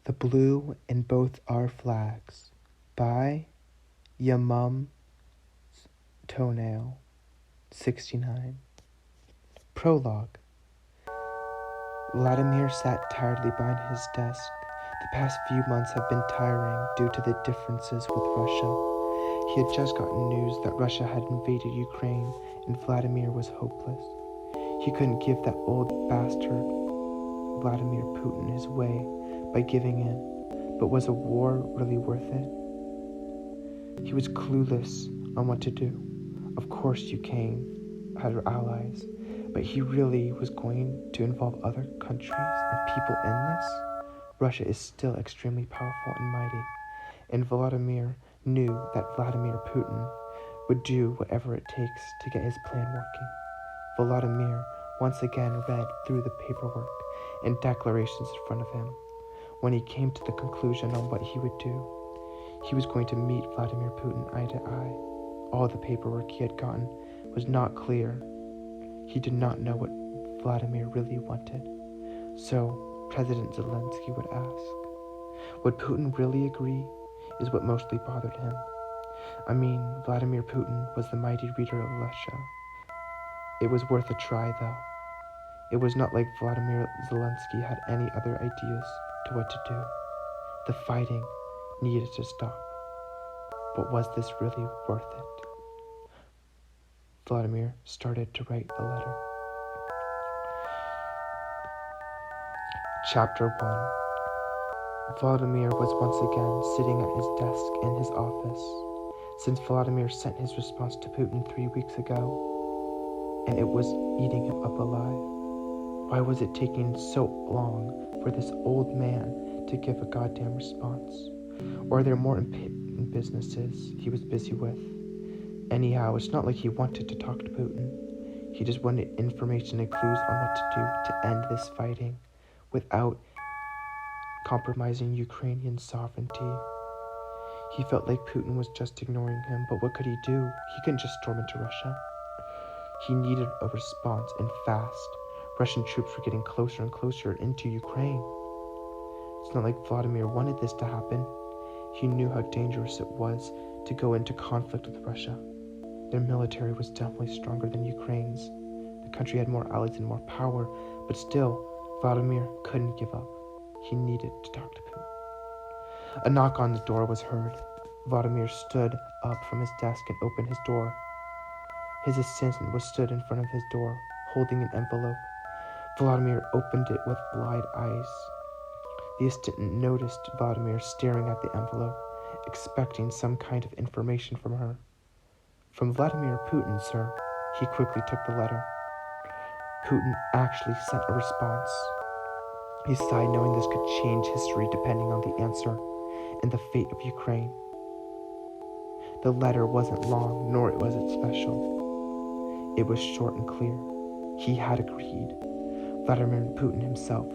The Blue in Both Our Flags by Yamum's Toenail, 69. Prologue. Vladimir sat tiredly behind his desk. The past few months had been tiring due to the differences with Russia. He had just gotten news that Russia had invaded Ukraine, and Vladimir was hopeless. He couldn't give that old bastard Vladimir Putin his way by giving in, but was a war really worth it? He was clueless on what to do. Of course Ukraine had her allies, but he really was going to involve other countries and people in this? Russia is still extremely powerful and mighty, and Vladimir knew that Vladimir Putin would do whatever it takes to get his plan working. Vladimir once again read through the paperwork and declarations in front of him. When he came to the conclusion on what he would do, he was going to meet Vladimir Putin eye to eye. All the paperwork he had gotten was not clear. He did not know what Vladimir really wanted. So President Zelensky would ask. Would Putin really agree is what mostly bothered him. Vladimir Putin was the mighty leader of Russia. It was worth a try, though. It was not like Vladimir Zelensky had any other ideas to what to do. The fighting needed to stop. But was this really worth it? Vladimir started to write the letter. Chapter 1. Vladimir was once again sitting at his desk in his office, since Vladimir sent his response to Putin 3 weeks ago, and it was eating him up alive. Why was it taking so long for this old man to give a goddamn response? Or are there more important businesses he was busy with? Anyhow, it's not like he wanted to talk to Putin. He just wanted information and clues on what to do to end this fighting without compromising Ukrainian sovereignty. He felt like Putin was just ignoring him, but what could he do? He couldn't just storm into Russia. He needed a response, and fast. Russian troops were getting closer and closer into Ukraine. It's not like Vladimir wanted this to happen. He knew how dangerous it was to go into conflict with Russia. Their military was definitely stronger than Ukraine's. The country had more allies and more power, but still, Vladimir couldn't give up. He needed to talk to Putin. A knock on the door was heard. Vladimir stood up from his desk and opened his door. His assistant was stood in front of his door, holding an envelope. Vladimir opened it with wide eyes. The assistant noticed Vladimir staring at the envelope, expecting some kind of information from her. From Vladimir Putin, sir. He quickly took the letter. Putin actually sent a response. He sighed, knowing this could change history depending on the answer and the fate of Ukraine. The letter wasn't long, nor was it special. It was short and clear. He had agreed. Vladimir Putin himself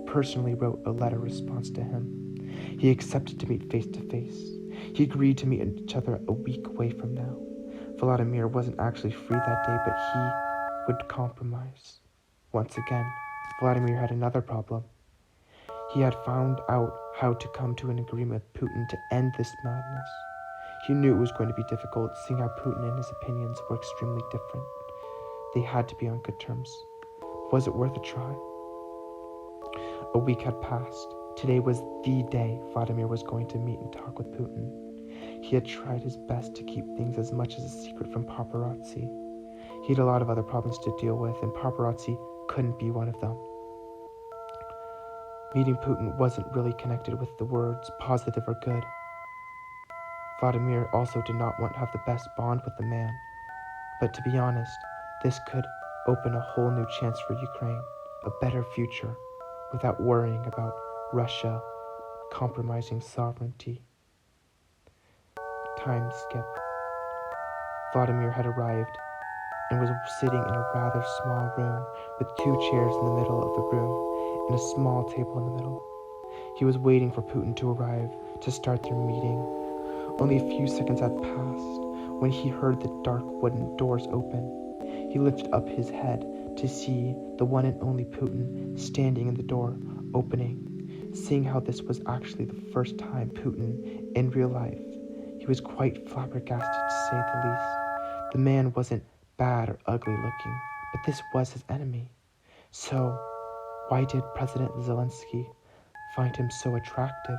personally wrote a letter response to him. He accepted to meet face to face. He agreed to meet each other a week away from now. Vladimir wasn't actually free that day, but he would compromise. Once again, Vladimir had another problem. He had found out how to come to an agreement with Putin to end this madness. He knew it was going to be difficult, seeing how Putin and his opinions were extremely different. They had to be on good terms. Was it worth a try? A week had passed. Today was the day Vladimir was going to meet and talk with Putin. He had tried his best to keep things as much as a secret from paparazzi. He had a lot of other problems to deal with, and paparazzi couldn't be one of them. Meeting Putin wasn't really connected with the words positive or good. Vladimir also did not want to have the best bond with the man, but to be honest, this could open a whole new chance for Ukraine, a better future, without worrying about Russia compromising sovereignty. Time skip. Vladimir had arrived and was sitting in a rather small room with 2 chairs in the middle of the room and a small table in the middle. He was waiting for Putin to arrive to start their meeting. Only a few seconds had passed when he heard the dark wooden doors open. He lifted up his head to see the one and only Putin standing in the door, opening. Seeing how this was actually the first time Putin in real life, he was quite flabbergasted to say the least. The man wasn't bad or ugly looking, but this was his enemy. So, why did President Zelensky find him so attractive?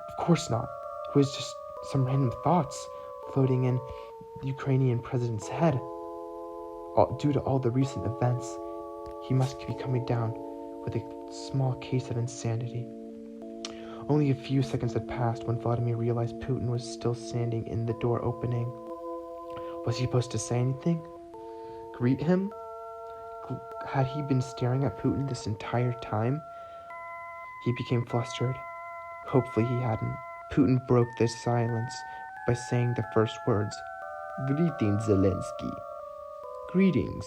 Of course not. It was just some random thoughts floating in the Ukrainian president's head. Due to all the recent events, he must be coming down with a small case of insanity. Only a few seconds had passed when Vladimir realized Putin was still standing in the door opening. Was he supposed to say anything? Greet him? Had he been staring at Putin this entire time? He became flustered. Hopefully he hadn't. Putin broke the silence by saying the first words. Greetings, Zelensky. Greetings.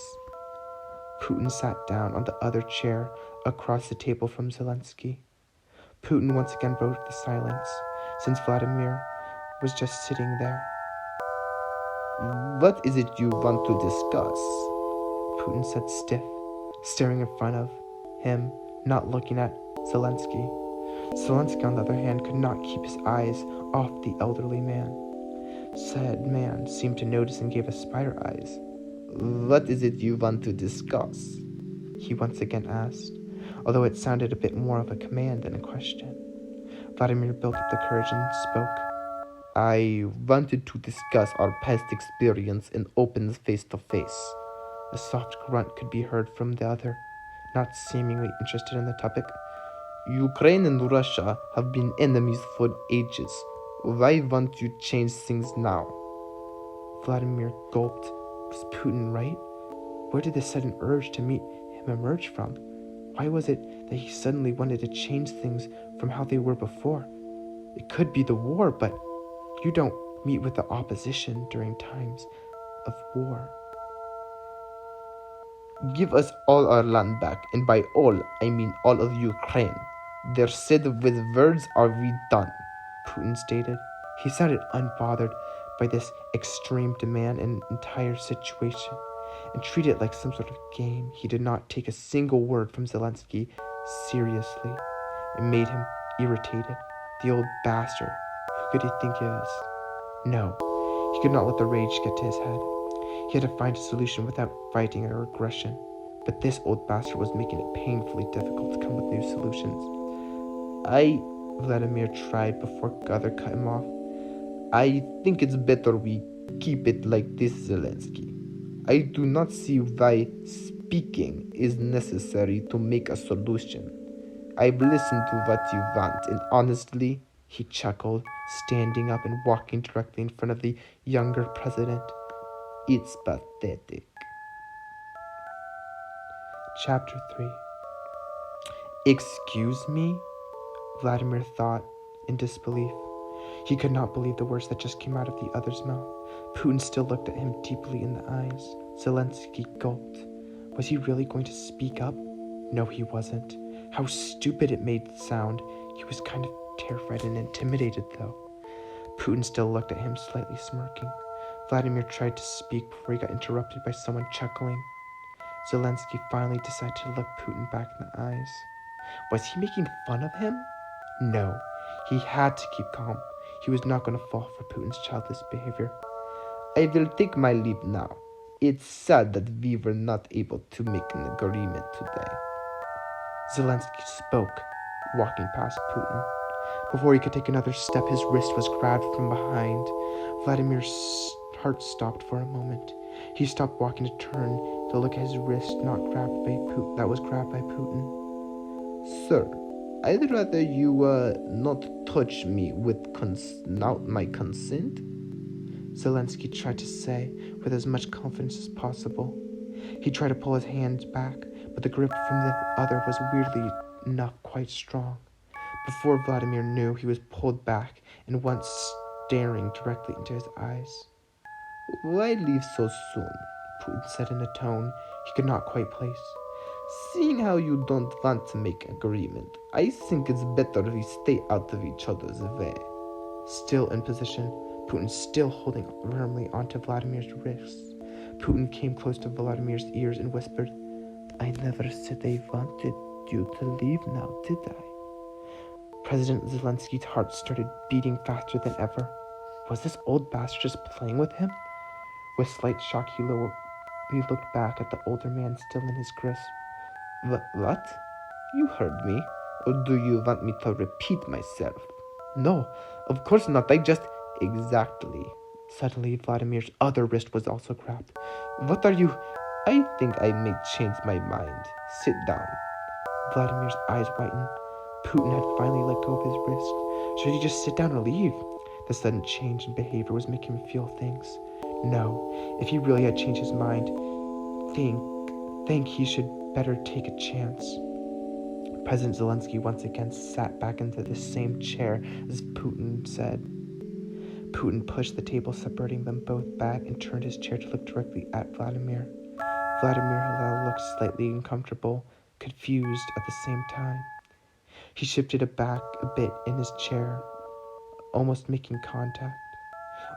Putin sat down on the other chair across the table from Zelensky. Putin once again broke the silence, since Vladimir was just sitting there. What is it you want to discuss? Putin said stiff, staring in front of him, not looking at Zelensky. Zelensky, on the other hand, could not keep his eyes off the elderly man. Said man seemed to notice and gave us spider eyes. What is it you want to discuss? He once again asked, although it sounded a bit more of a command than a question. Vladimir built up the courage and spoke. I wanted to discuss our past experience in open face-to-face. A soft grunt could be heard from the other, not seemingly interested in the topic. Ukraine and Russia have been enemies for ages. Why won't you change things now? Vladimir gulped. Was Putin right? Where did the sudden urge to meet him emerge from? Why was it that he suddenly wanted to change things from how they were before? It could be the war, but you don't meet with the opposition during times of war. Give us all our land back, and by all, I mean all of Ukraine. They're said with words are we done, Putin stated. He sounded unbothered by this extreme demand and entire situation, and treated it like some sort of game. He did not take a single word from Zelensky seriously. It made him irritated. The old bastard. Who could he think he is? No, he could not let the rage get to his head. He had to find a solution without fighting or aggression. But this old bastard was making it painfully difficult to come with new solutions. Vladimir tried before Gather cut him off. I think it's better we keep it like this, Zelensky. I do not see why speaking is necessary to make a solution. I've listened to what you want, and honestly, he chuckled, standing up and walking directly in front of the younger president. It's pathetic. Chapter 3. Excuse me? Vladimir thought in disbelief. He could not believe the words that just came out of the other's mouth. Putin still looked at him deeply in the eyes. Zelensky gulped. Was he really going to speak up? No, he wasn't. How stupid it made sound. He was kind of terrified and intimidated, though. Putin still looked at him, slightly smirking. Vladimir tried to speak before he got interrupted by someone chuckling. Zelensky finally decided to look Putin back in the eyes. Was he making fun of him? No, he had to keep calm. He was not going to fall for Putin's childish behavior. I will take my leave now. It's sad that we were not able to make an agreement today. Zelensky spoke, walking past Putin. Before he could take another step, his wrist was grabbed from behind. Vladimir's heart stopped for a moment. He stopped walking to turn to look at his wrist that was grabbed by Putin. Sir, I'd rather you not touch me without my consent, Zelensky tried to say with as much confidence as possible. He tried to pull his hands back, but the grip from the other was weirdly enough quite strong. Before Vladimir knew, he was pulled back and once staring directly into his eyes. Why leave so soon? Putin said in a tone he could not quite place. Seeing how you don't want to make agreement, I think it's better we stay out of each other's way. Still in position, Putin still holding firmly onto Vladimir's wrists. Putin came close to Vladimir's ears and whispered, I never said I wanted you to leave now, did I? President Zelensky's heart started beating faster than ever. Was this old bastard just playing with him? With slight shock, he looked back at the older man still in his grasp. What? You heard me. Or do you want me to repeat myself? No, of course not. Exactly. Suddenly, Vladimir's other wrist was also grabbed. What are you? I think I may change my mind. Sit down. Vladimir's eyes whitened. Putin had finally let go of his wrist. Should he just sit down or leave? The sudden change in behavior was making him feel things. No, if he really had changed his mind, think he should better take a chance. President Zelensky once again sat back into the same chair as Putin said. Putin pushed the table separating them both back and turned his chair to look directly at Vladimir. Vladimir looked slightly uncomfortable, confused at the same time. He shifted back a bit in his chair, almost making contact.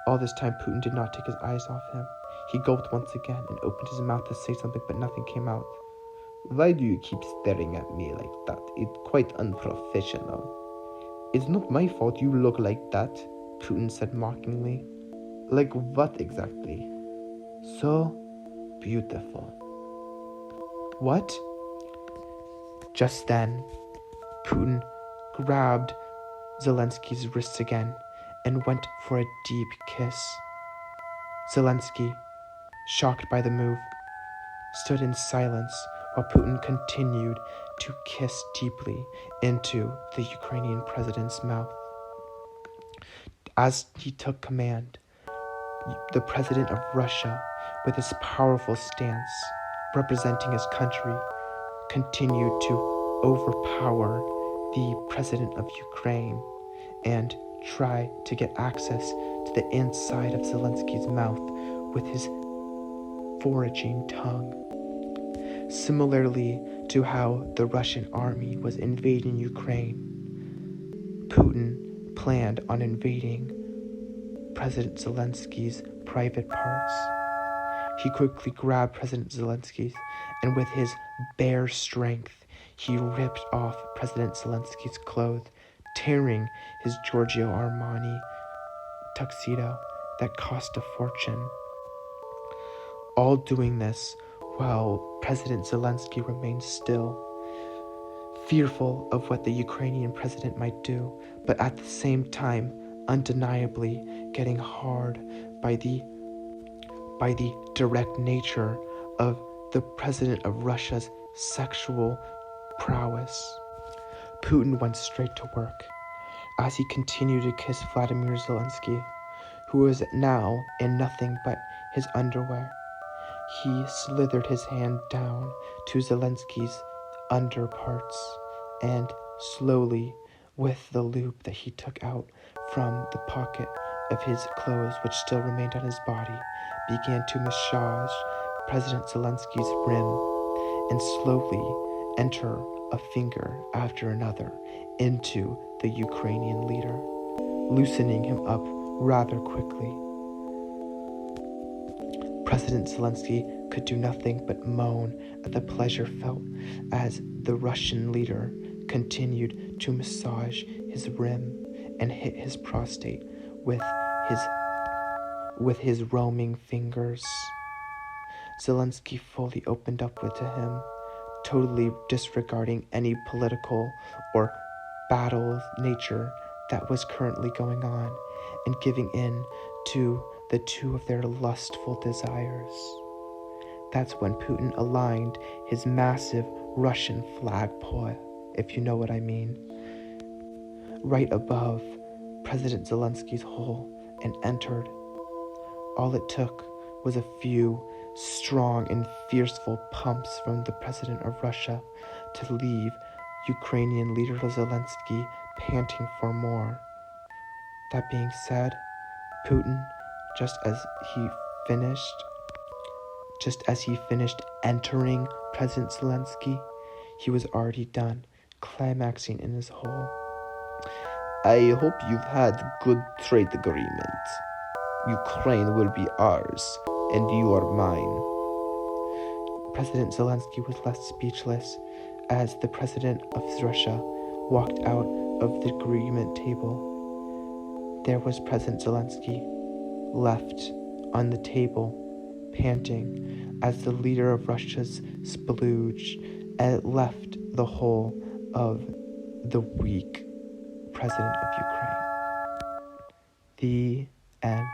All this time, Putin did not take his eyes off him. He gulped once again and opened his mouth to say something, but nothing came out. Why do you keep staring at me like that? It's quite unprofessional. It's not my fault you look like that, Putin said mockingly. Like what exactly? So beautiful. What? Just then, Putin grabbed Zelensky's wrists again and went for a deep kiss. Zelensky, shocked by the move, stood in silence while Putin continued to kiss deeply into the Ukrainian president's mouth. As he took command, the president of Russia, with his powerful stance representing his country, continued to overpower the president of Ukraine and try to get access to the inside of Zelensky's mouth with his foraging tongue. Similarly to how the Russian army was invading Ukraine, Putin planned on invading President Zelensky's private parts. He quickly grabbed President Zelensky's, and with his bare strength, he ripped off President Zelensky's clothes, tearing his Giorgio Armani tuxedo that cost a fortune. All doing this while President Zelensky remained still, fearful of what the Ukrainian president might do, but at the same time undeniably getting hard by the direct nature of the president of Russia's sexual prowess. Putin went straight to work as he continued to kiss Vladimir Zelensky, who was now in nothing but his underwear. He slithered his hand down to Zelensky's underparts and slowly, with the loop that he took out from the pocket of his clothes which still remained on his body, began to massage President Zelensky's rim and slowly enter a finger after another into the Ukrainian leader, loosening him up rather quickly. President Zelensky could do nothing but moan at the pleasure felt as the Russian leader continued to massage his rim and hit his prostate with his roaming fingers. Zelensky fully opened up to him, totally disregarding any political or battle nature that was currently going on, and giving in to the two of their lustful desires. That's when Putin aligned his massive Russian flagpole, if you know what I mean, right above President Zelensky's hole and entered. All it took was a few strong and fearful pumps from the president of Russia to leave Ukrainian leader Zelensky panting for more. That being said, Putin, just as he finished entering President Zelensky, he was already done, climaxing in his hole. I hope you've had good trade agreement. Ukraine will be ours, and you are mine. President Zelensky was left speechless as the president of Russia walked out of the agreement table. There was President Zelensky, left on the table, panting, as the leader of Russia's splooge left the whole of the weak president of Ukraine. The end.